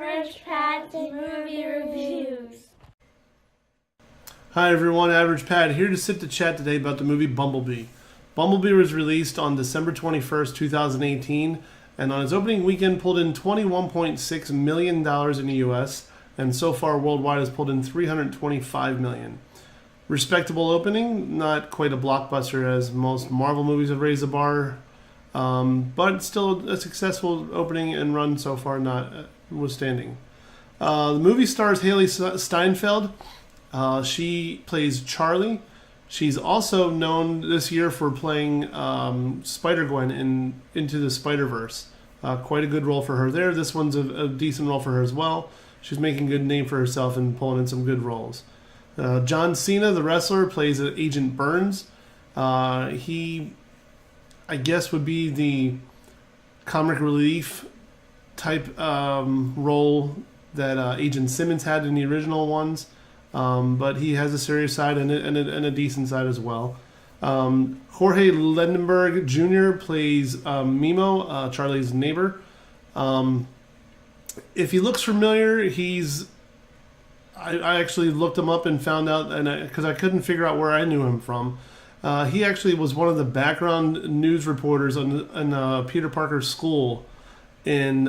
Average Pat's Movie Reviews. Hi everyone, Average Pat here to sit to chat today about the movie Bumblebee. Bumblebee was released on December 21st, 2018, and on its opening weekend pulled in $21.6 million in the US, and so far worldwide has pulled in $325 million. Respectable opening, not quite a blockbuster as most Marvel movies have raised the bar, but still a successful opening and run so far, notwithstanding. The movie stars Haley Steinfeld. She plays Charlie. She's also known this year for playing Spider-Gwen in Into the Spider-Verse. Quite a good role for her there. This one's a decent role for her as well. She's making a good name for herself and pulling in some good roles. John Cena, the wrestler, plays Agent Burns. He, I guess, would be the comic relief type role that Agent Simmons had in the original ones. But he has a serious side and a decent side as well. Jorge Lindenberg Jr. plays Mimo, Charlie's neighbor. If he looks familiar, I actually looked him up and found out, because I couldn't figure out where I knew him from. He actually was one of the background news reporters in Peter Parker's school in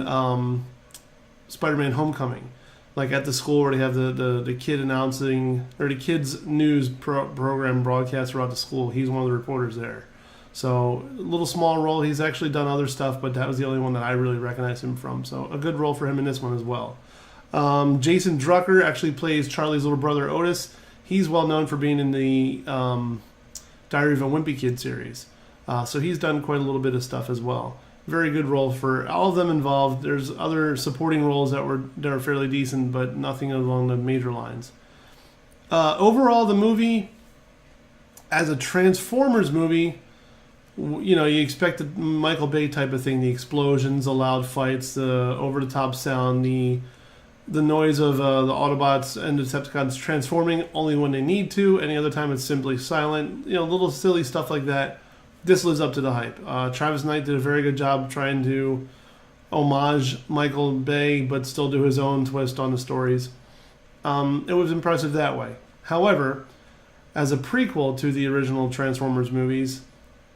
Spider-Man: Homecoming. Like at the school where they have the kid announcing, or the kids news program broadcast throughout the school. He's one of the reporters there. So a little small role. He's actually done other stuff, but that was the only one that I really recognized him from. So a good role for him in this one as well. Jason Drucker actually plays Charlie's little brother Otis. He's well known for being in the Diary of a Wimpy Kid series. So he's done quite a little bit of stuff as well. Very good role for all of them involved. There's other supporting roles that are fairly decent, but nothing along the major lines. Overall, the movie, as a Transformers movie, you expect the Michael Bay type of thing: the explosions, the loud fights, the over-the-top sound, the noise of the Autobots and Decepticons transforming only when they need to. Any other time, it's simply silent. Little silly stuff like that. This lives up to the hype. Travis Knight did a very good job trying to homage Michael Bay, but still do his own twist on the stories. It was impressive that way. However, as a prequel to the original Transformers movies,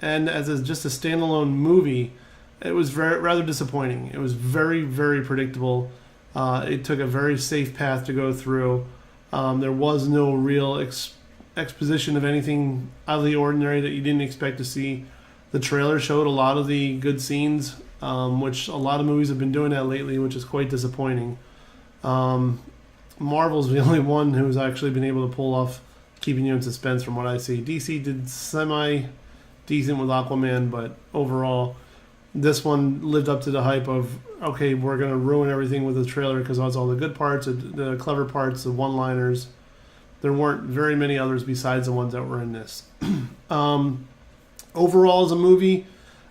and as just a standalone movie, it was rather disappointing. It was very, very predictable. It took a very safe path to go through. There was no real exposition of anything out of the ordinary that you didn't expect to see. The trailer showed a lot of the good scenes, which a lot of movies have been doing that lately, which is quite disappointing. Marvel's the only one who's actually been able to pull off keeping you in suspense from what I see. DC did semi-decent with Aquaman, but overall, this one lived up to the hype of, okay, we're going to ruin everything with the trailer because that's all the good parts, the clever parts, the one-liners. There weren't very many others besides the ones that were in this. Overall, as a movie,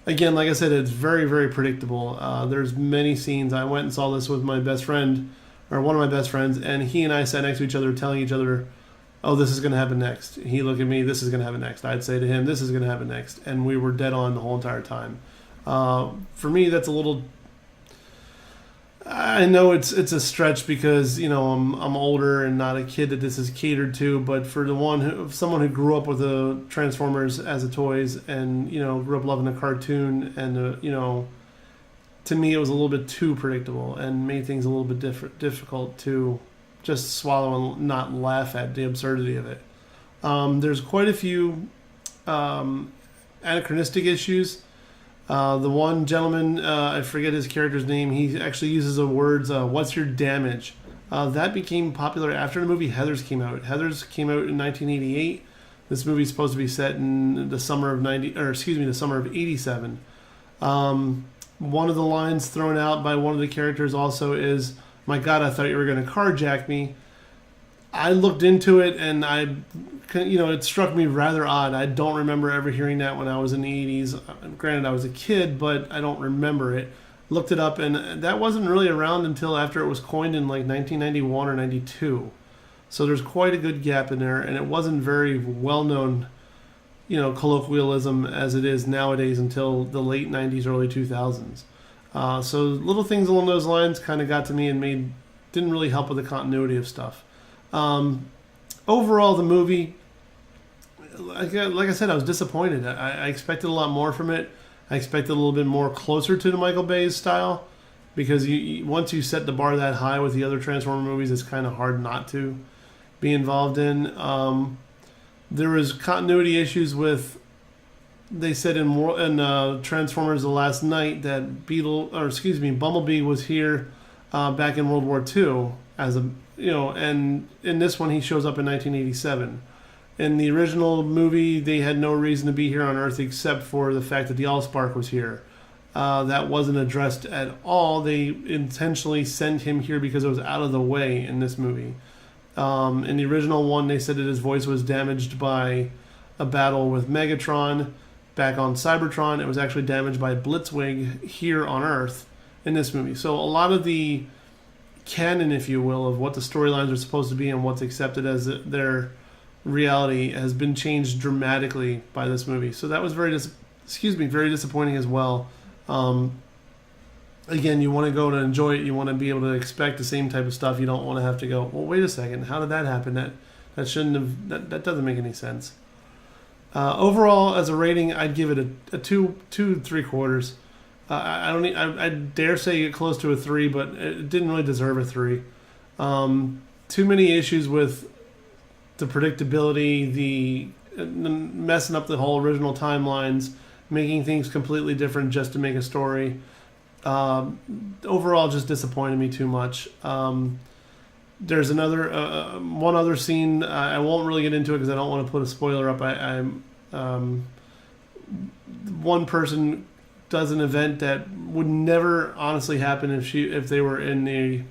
again, like I said, it's very, very predictable. There's many scenes. I went and saw this with my best friend, or one of my best friends, and he and I sat next to each other telling each other, oh, this is going to happen next. He looked at me, this is going to happen next. I'd say to him, this is going to happen next. And we were dead on the whole entire time. For me, that's a little... I know it's a stretch because I'm older and not a kid that this is catered to, but for someone who grew up with the Transformers as a toys and grew up loving the cartoon and to me it was a little bit too predictable and made things a little bit difficult to just swallow and not laugh at the absurdity of it. There's quite a few anachronistic issues. The one gentleman, I forget his character's name, he actually uses the words, what's your damage? That became popular after the movie Heathers came out. Heathers came out in 1988. This movie is supposed to be set in the summer of the summer of 87. One of the lines thrown out by one of the characters also is, my God, I thought you were going to carjack me. I looked into it and it struck me rather odd. I don't remember ever hearing that when I was in the 80s. Granted, I was a kid, but I don't remember it. Looked it up, and that wasn't really around until after it was coined in like 1991 or 92. So there's quite a good gap in there, and it wasn't very well-known, colloquialism as it is nowadays until the late 90s, early 2000s. So little things along those lines kind of got to me and didn't really help with the continuity of stuff. Overall, the movie, like I said, I was disappointed. I expected a lot more from it. I expected a little bit more closer to the Michael Bay's style, because once you set the bar that high with the other Transformer movies, it's kind of hard not to be involved in. There was continuity issues with. They said in Transformers: The Last Night that Bumblebee was here back in World War II as and in this one he shows up in 1987. In the original movie, they had no reason to be here on Earth except for the fact that the Allspark was here. That wasn't addressed at all. They intentionally sent him here because it was out of the way in this movie. In the original one, they said that his voice was damaged by a battle with Megatron. Back on Cybertron, it was actually damaged by Blitzwing here on Earth in this movie. So a lot of the canon, if you will, of what the storylines are supposed to be and what's accepted as their reality has been changed dramatically by this movie. So that was very disappointing as well. Again, you want to go to enjoy it. You want to be able to expect the same type of stuff. You don't want to have to go, well, wait a second, how did that happen? That shouldn't have. That doesn't make any sense. Overall, as a rating, I'd give it a 2.75. I dare say get close to a 3, but it didn't really deserve a 3. Too many issues with the predictability, the messing up the whole original timelines, making things completely different just to make a story. Overall, just disappointed me too much. There's one other scene. I won't really get into it because I don't want to put a spoiler up. One person does an event that would never honestly happen if they were in the.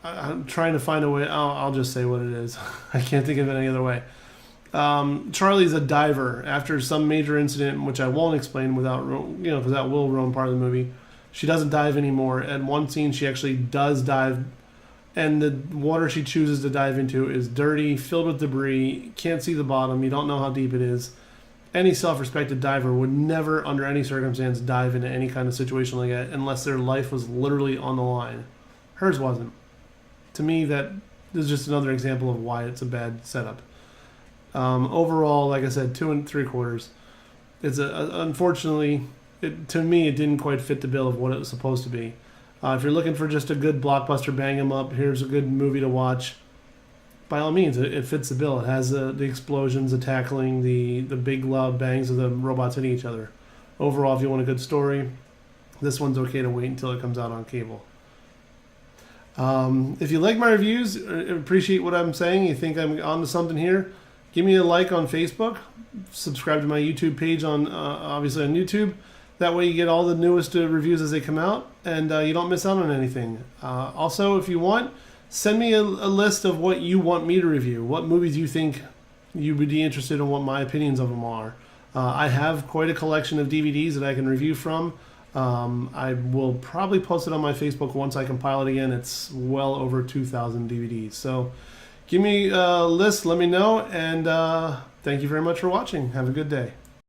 I'm trying to find a way. I'll just say what it is. I can't think of it any other way. Charlie's a diver after some major incident, which I won't explain because that will ruin part of the movie. She doesn't dive anymore. At one scene, she actually does dive, and the water she chooses to dive into is dirty, filled with debris. Can't see the bottom. You don't know how deep it is. Any self-respected diver would never, under any circumstance, dive into any kind of situation like that unless their life was literally on the line. Hers wasn't. To me, that is just another example of why it's a bad setup. Overall, like I said, 2.75. It's unfortunately, to me, it didn't quite fit the bill of what it was supposed to be. If you're looking for just a good blockbuster bang 'em up, here's a good movie to watch. By all means, it fits the bill. It has the explosions, the tackling, the big loud bangs of the robots hitting each other. Overall, if you want a good story, this one's okay to wait until it comes out on cable. If you like my reviews, appreciate what I'm saying, you think I'm onto something here, give me a like on Facebook, subscribe to my YouTube page obviously on YouTube. That way you get all the newest reviews as they come out, and you don't miss out on anything. Also, if you want, send me a list of what you want me to review, what movies you think you would be interested in, what my opinions of them are. I have quite a collection of DVDs that I can review from. I will probably post it on my Facebook once I compile it again. It's well over 2,000 DVDs. So give me a list, let me know, and thank you very much for watching. Have a good day.